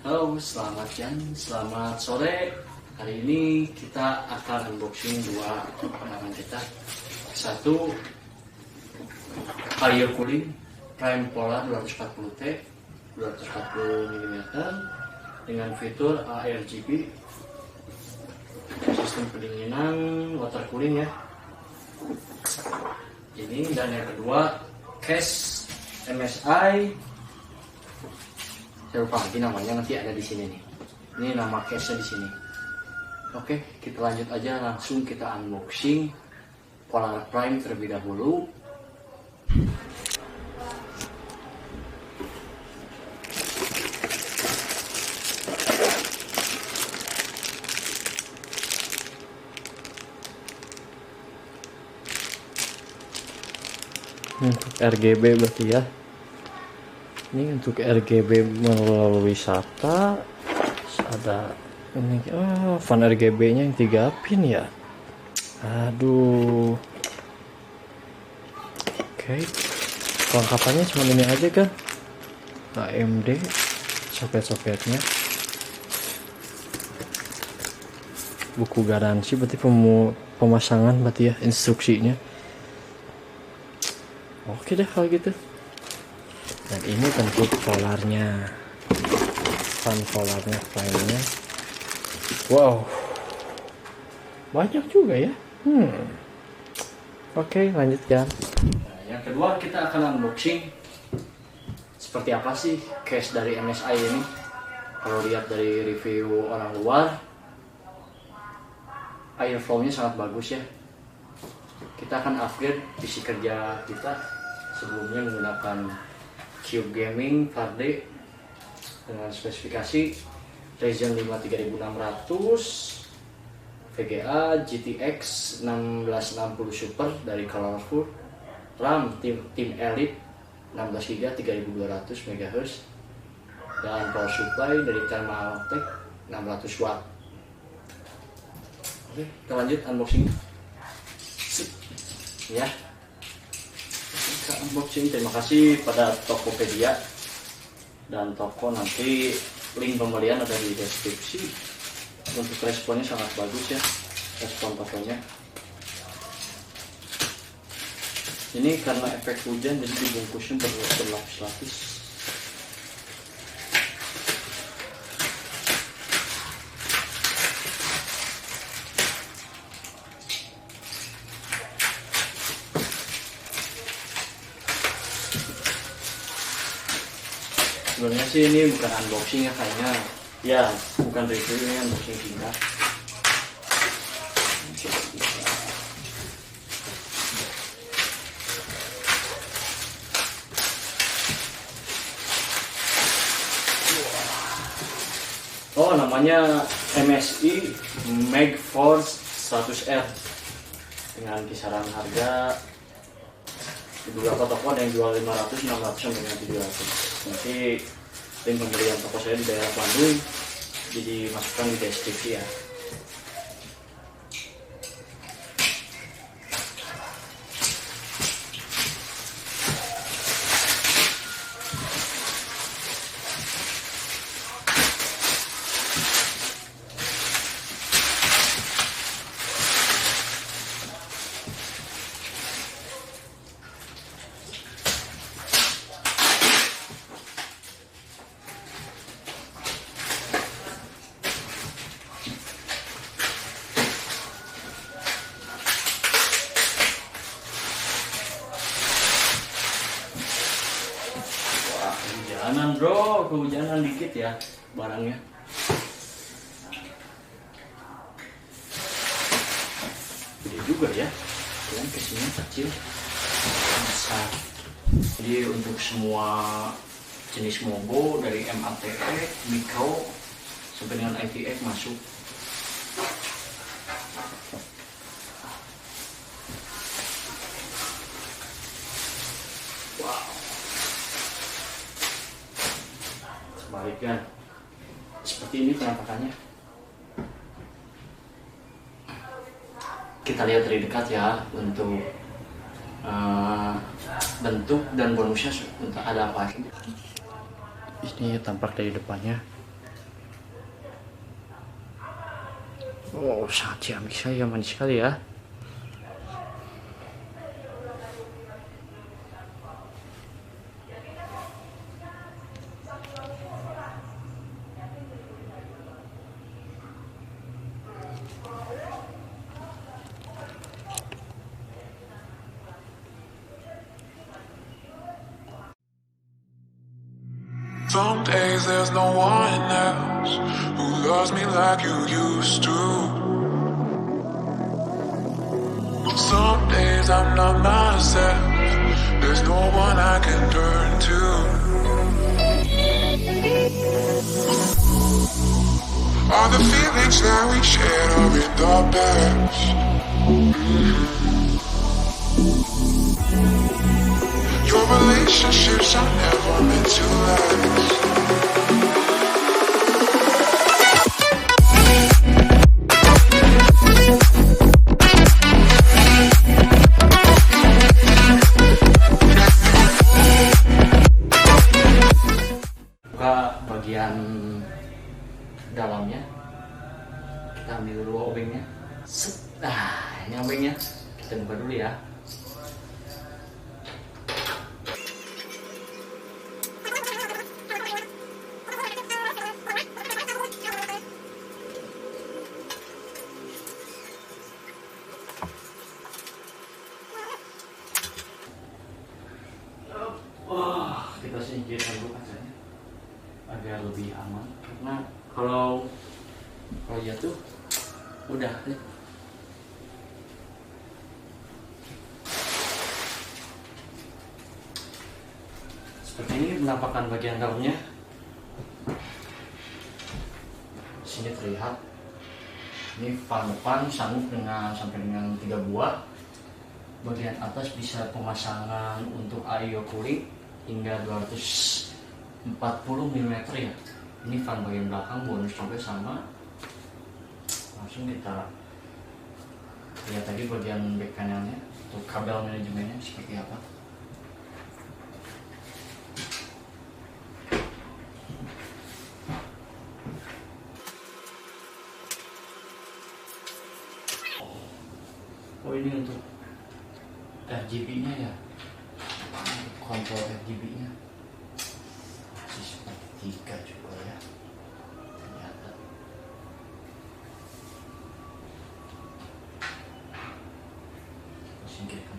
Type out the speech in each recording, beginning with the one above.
Halo, selamat siang, selamat sore. Hari ini kita akan unboxing dua peralatan kita. Satu, Air Cooling Prime Polar 240T 240 mm dengan fitur ARGB, sistem pendinginan water cooling ya. Ini, dan yang kedua case MSI, saya lupa lagi namanya, nanti ada di sini nih. Ini nama case-nya di sini. Oke, kita lanjut aja, langsung kita unboxing Polar Prime terlebih dahulu. Untuk RGB berarti ya. Ini untuk RGB melalui SATA. Ada ini, fan RGB nya yang 3 pin ya. Aduh. Oke. Kelengkapannya cuma ini aja kan. AMD soket-soketnya. Buku garansi berarti pemasangan berarti ya, instruksinya. Oke deh kalau gitu. Dan ini tentu polarnya, fan polarnya, filenya. Wow, banyak juga ya. Oke, lanjutkan. Nah, yang kedua kita akan unboxing seperti apa sih case dari MSI ini. Kalau lihat dari review orang luar, airflow-nya sangat bagus ya. Kita akan upgrade PC kerja kita. Sebelumnya menggunakan Cube Gaming 4D dengan spesifikasi RYZEN 5 3600, VGA GTX 1660 Super dari Colorful, RAM Team Elite 16GB 3200 MHz, dan power supply dari THERMALTAKE 600 watt. Oke, kita lanjut unboxing ya. Kita unboxing. Terima kasih pada Tokopedia dan toko, nanti link pembelian ada di deskripsi. Untuk responnya sangat bagus ya, respon tokonya. Ini karena efek hujan jadi dibungkusnya berlapis-lapis. Sebenarnya sih ini bukan unboxing ya, kayaknya ya, bukan review, ini unboxing singkat. Oh, namanya MSI Forge 100R dengan kisaran harga di beberapa toko ada yang jual 500, 600 sampai dengan 700. Nanti link pembelian toko saya di daerah Bandung jadi masukkan di deskripsi ya. Kehujanan bro, kehujanan dikit ya barangnya. Gede juga ya, dan kesini kecil, besar. Jadi untuk semua jenis mobo dari MATE, micro sampai dengan effects masuk. Sebaliknya seperti ini penampakannya. Kita lihat dari dekat ya untuk bentuk dan bonusnya. Untuk ada apa? Ini tampak dari depannya. Oh, sangat ciamik saya, manis sekali ya. Some days there's no one else who loves me like you used to. Some days I'm not myself, there's no one I can turn to. All the feelings that we shared are in the past. Your relationships are never meant to last. Buka bagian dalamnya, kita ambil dulu obengnya. Nah, ini obengnya, kita buka dulu ya. Kita singkirkan dulu kacanya agar lebih aman, karena kalau jatuh udah nih. Seperti ini penampakan bagian dalamnya. Sini terlihat ini fan depan sanggup sampai dengan 3 buah. Bagian atas bisa pemasangan untuk IO cooling hingga 240 mm ya. Ini fan bagian belakang bonus juga sama. Langsung kita lihat tadi bagian back panelnya untuk kabel manajemennya seperti apa. Oh, ini untuk RGB-nya ya, kontrol RGB-nya masih seperti 3 juga ya ternyata. Singkirkan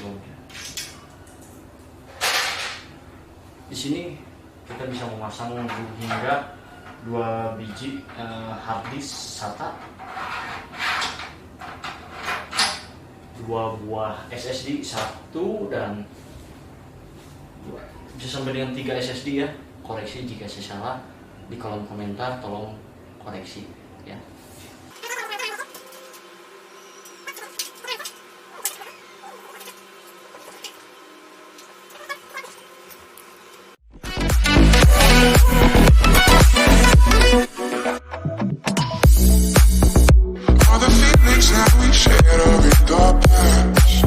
logonya. Di sini kita bisa memasang hingga 2 biji hard disk SATA, 2 buah SSD, 1 dan 2, bisa sampai dengan 3 SSD ya. Koreksi jika saya salah, di kolom komentar tolong koreksi ya. All the feelings that we shared are in the past.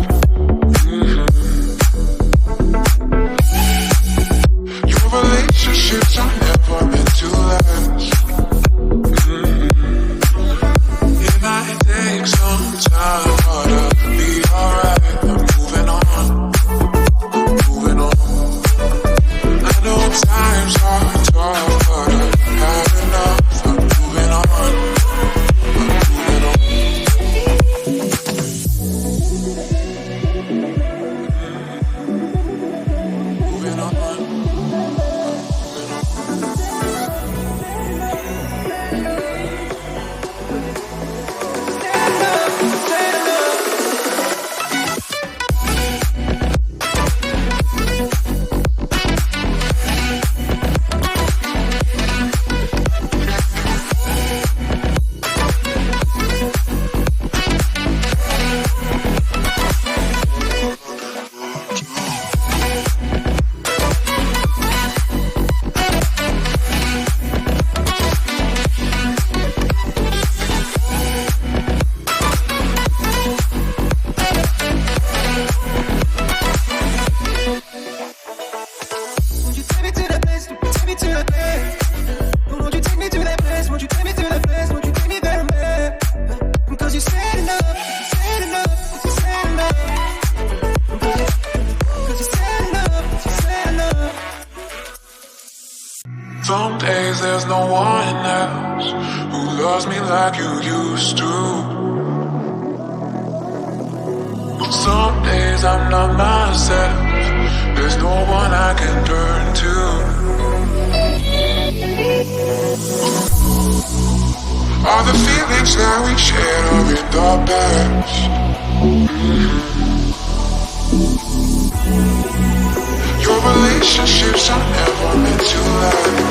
Your relationships are never meant to last. It might take some time, but I'll be alright. I'm moving on, I'm moving on. I know times are tough, but I've had enough. I'm moving on, I'm moving on. Moving on. Won't you take me to that place? Won't you take me to that place? Won't you take me there, man? Some days there's no one else who loves me like you used to. Some days I'm not myself, there's no one I can turn to. All the feelings that we shared are in the past. Your relationships are never meant to last.